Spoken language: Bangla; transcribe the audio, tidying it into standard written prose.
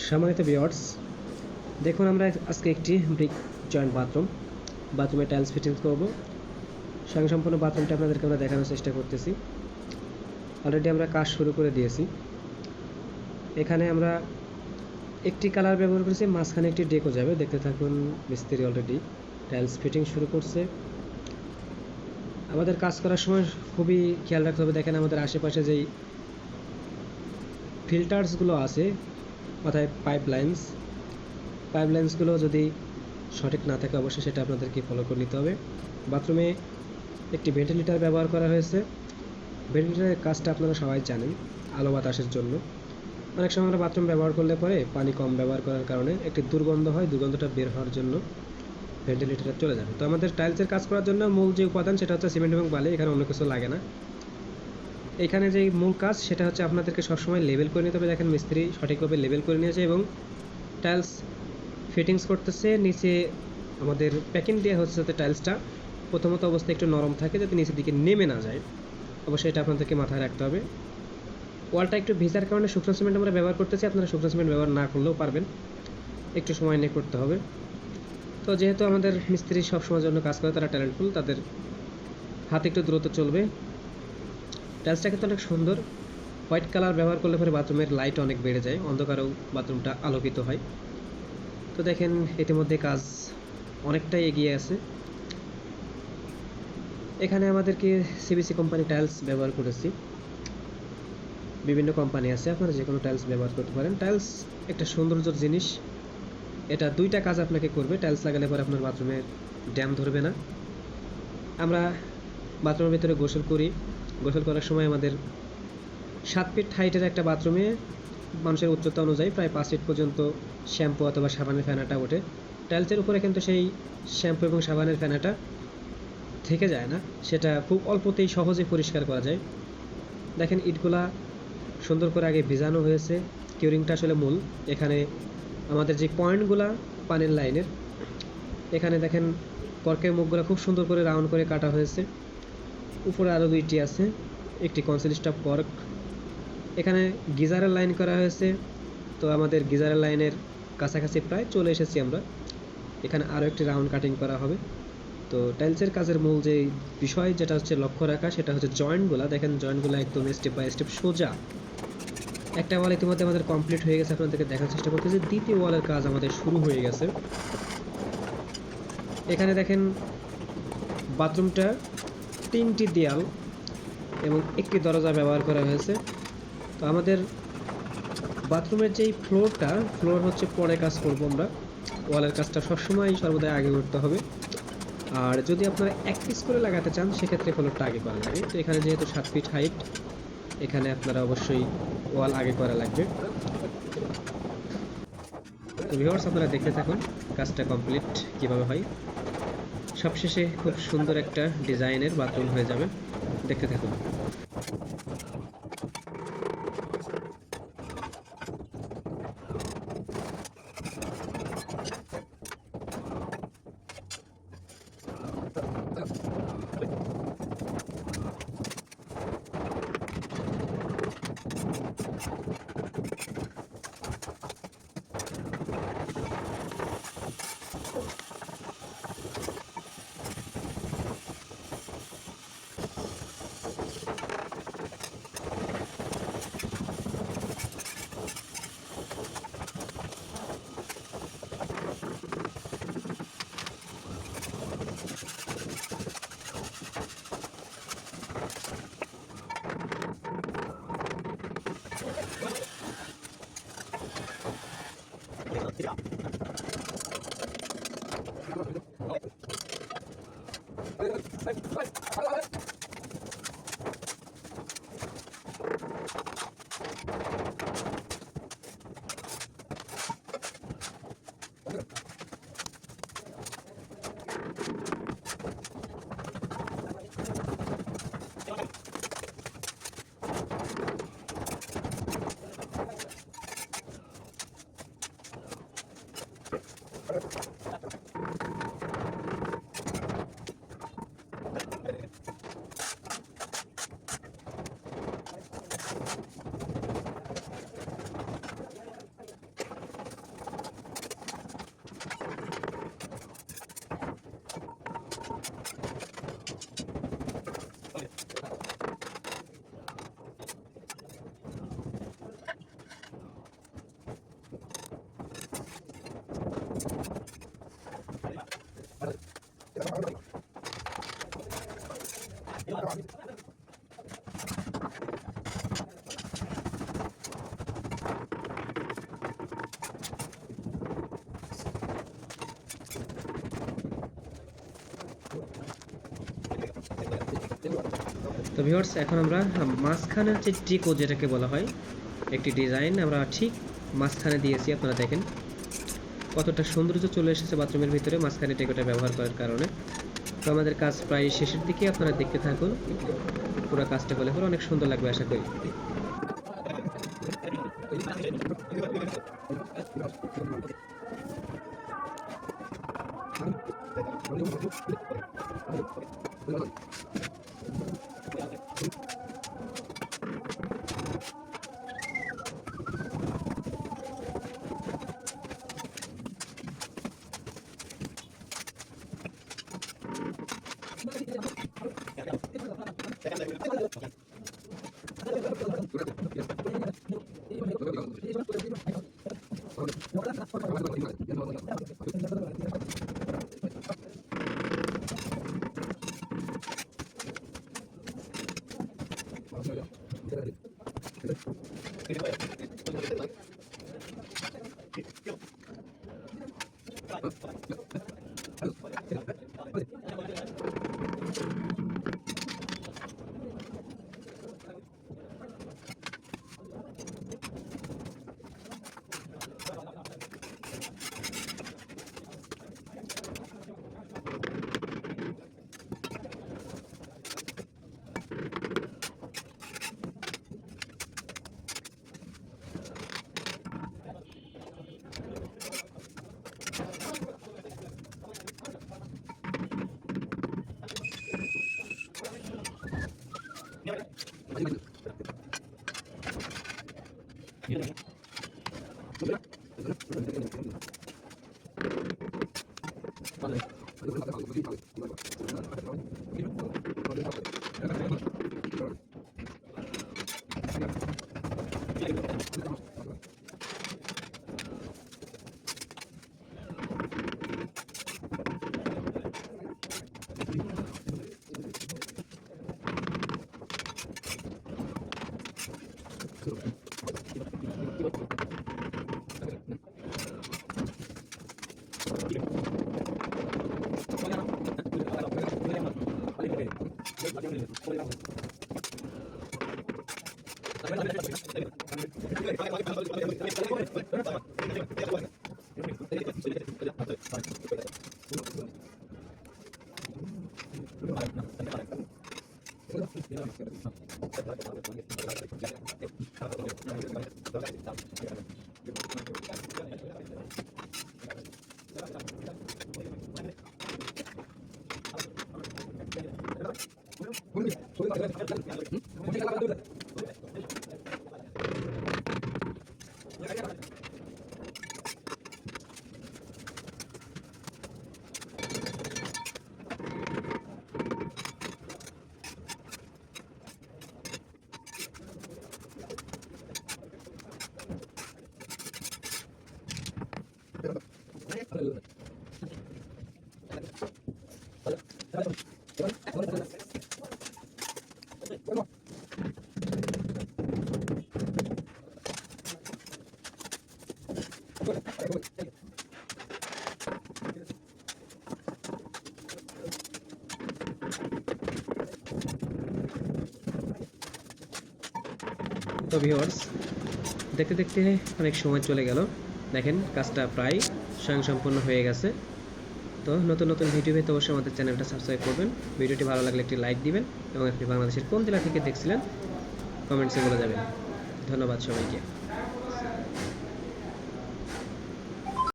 সম্মানিত ভিউয়ার্স, দেখুন আমরা আজকে একটি ব্রিক জয়েন্ট বাথরুমে টাইলস ফিটিংস করব। সম্পূর্ণ বাথরুমটা আপনাদেরকে আমরা দেখানোর চেষ্টা করতেছি। অলরেডি আমরা কাজ শুরু করে দিয়েছি। এখানে আমরা একটি কালার ব্যবহার করেছি, মাঝখানে একটি ডেকো যাবে। দেখতে থাকুন, মিস্ত্রি অলরেডি টাইলস ফিটিং শুরু করছে। আমাদের কাজ করার সময় খুবই খেয়াল রাখতে হবে। দেখেন আমাদের আশেপাশে যেই ফিল্টার্সগুলো আছে, অর্থাৎ পাইপলাইন্সগুলো যদি সঠিক না থাকে অবশ্যই সেটা আপনাদেরকে ফলো করে নিতে হবে। বাথরুমে একটি ভেন্টিলেটর ব্যবহার করা হয়েছে। ভেন্টিলেটরের কাজটা আপনারা সবাই জানেন, আলো বাতাসের জন্য। অনেক সময় আমরা বাথরুম ব্যবহার করলে পরে পানি কম ব্যবহার করার কারণে একটি দুর্গন্ধ হয়, দুর্গন্ধটা বের হওয়ার জন্য ভেন্টিলেটরটা চলে যাবে। তো আমাদের টাইলসের কাজ করার জন্য মূল যে উপাদান সেটা হচ্ছে সিমেন্ট এবং বালি, এখানে অন্য কিছু লাগে না। এখানে যে মূল কাজ সেটা হচ্ছে আপনাদেরকে সবসময় লেবেল করে নিতে হবে। দেখেন মিস্ত্রি সঠিকভাবে লেবেল করে নিয়েছে এবং টাইলস ফিটিংস করতেছে। নিচে আমাদের প্যাকিং দেওয়া হচ্ছে যাতে টাইলসটা প্রথমত অবস্থায় একটু নরম থাকে, যাতে নিচের দিকে নেমে না যায়। অবশ্যই এটা আপনাদেরকে মাথায় রাখতে হবে। ওয়ালটা একটু ভিজার কারণে শুকনো সিমেন্ট আমরা ব্যবহার করতেছি। আপনারা শুকনো সিমেন্ট ব্যবহার না করলেও পারবেন, একটু সময় নিয়ে করতে হবে। তো যেহেতু আমাদের মিস্ত্রি সবসময়ের জন্য কাজ করে, তারা ট্যালেন্টফুল, তাদের হাত একটু দ্রুত চলবে। টাইলসটা কিন্তু অনেক সুন্দর। হোয়াইট কালার ব্যবহার করলে পরে বাথরুমের লাইট অনেক বেড়ে যায়, অন্ধকারেও বাথরুমটা আলোকিত হয়। তো দেখেন ইতিমধ্যে কাজ অনেকটাই এগিয়ে আছে। এখানে আমাদেরকে সিবিসি কোম্পানি টাইলস ব্যবহার করেছি। বিভিন্ন কোম্পানি আছে, আপনারা যে কোনো টাইলস ব্যবহার করতে পারেন। টাইলস একটা সৌন্দর্যের জিনিস। এটা দুইটা কাজ আপনাকে করবে। টাইলস লাগালে পরে আপনার বাথরুমের ড্যাম ধরবে না। আমরা বাথরুমের ভিতরে গোসল করি। গোসল করার সময় আমাদের 7 ফিট হাইটের একটা বাথরুমে মানুষের উচ্চতা অনুযায়ী প্রায় 5 ফিট পর্যন্ত শ্যাম্পু অথবা সাবানের ফেনাটা ওঠে। টাইলসের উপরে কিন্তু সেই শ্যাম্পু এবং সাবানের ফেনাটা থেকে যায় না, সেটা খুব অল্পতেই সহজে পরিষ্কার করা যায়। দেখেন ইটগুলা সুন্দর করে আগে ভিজানো হয়েছে। কিউরিংটা আসলে মূল। এখানে আমাদের যে পয়েন্টগুলা পানির লাইনের, এখানে দেখেন কর্কের মুখগুলো খুব সুন্দর করে রাউন্ড করে কাটা হয়েছে। উপরে আরও দুইটি আছে, একটি কনসিল স্টপ কর্ক। এখানে গিজারের লাইন করা হয়েছে। তো আমাদের গিজারের লাইনের কাছাকাছি প্রায় চলে এসেছি আমরা। এখানে আরও একটি রাউন্ড কাটিং করা হবে। তো টাইলসের কাজের মূল যে বিষয় যেটা হচ্ছে লক্ষ্য রাখা, সেটা হচ্ছে জয়েন্টগুলো। দেখেন জয়েন্টগুলো একদম স্টেপ বাই স্টেপ সোজা। একটা ওয়াল ইতিমধ্যে আমাদের কমপ্লিট হয়ে গেছে, আপনাদেরকে দেখার চেষ্টা করতেছি। দ্বিতীয় ওয়ালের কাজ আমাদের শুরু হয়ে গেছে। এখানে দেখেন বাথরুমটা 3টি দেয়াল এবং একটি দরজা ব্যবহার করা হয়েছে। তো আমাদের বাথরুমের যেই ফ্লোর হচ্ছে পরে কাজ করব আমরা। ওয়ালের কাজটা সবসময় সর্বদাই আগে করতে হবে। আর যদি আপনারা এক পিস করে লাগাতে চান সেক্ষেত্রে ফ্লোরটা আগে করা লাগে। তো এখানে যেহেতু 7 ফিট হাইট, এখানে আপনারা অবশ্যই ওয়াল আগে করা লাগবে। তো ভিউয়ার্স, আপনারা দেখতে থাকুন কাজটা কমপ্লিট কিভাবে হয়। সবশেষে খুব সুন্দর একটা ডিজাইনের বাথরুম হয়ে যাবে, দেখতে থাকুন। তো ভিউয়ার্স, এখন আমরা মাঝখানের যে টিকো যেটাকে বলা হয়, একটি ডিজাইন আমরা ঠিক মাঝখানে দিয়েছি। আপনারা দেখেন কতটা সৌন্দর্য চলে এসেছে বাথরুমের ভিতরে মাঝখানে টিকোটা ব্যবহার করার কারণে। তো আমাদের কাজ প্রায় শেষের দিকে, আপনারা দেখতে থাকুন। পুরো কাজটা করলে পরে অনেক সুন্দর লাগবে আশা করি। তো ভিউয়ার্স, দেখতে দেখতে অনেক সময় চলে গেল। দেখেন কাজটা প্রায় স্বয়ংসম্পূর্ণ হয়ে গেছে। তো নতুন নতুন ভিডিও পেতে অবশ্যই আমাদের চ্যানেলটা সাবস্ক্রাইব করবেন। ভিডিওটি ভালো লাগলে একটি লাইক দিবেন এবং আপনি বাংলাদেশের কোন জেলা থেকে দেখছিলেন কমেন্টসে বলে যাবেন। ধন্যবাদ সবাইকে।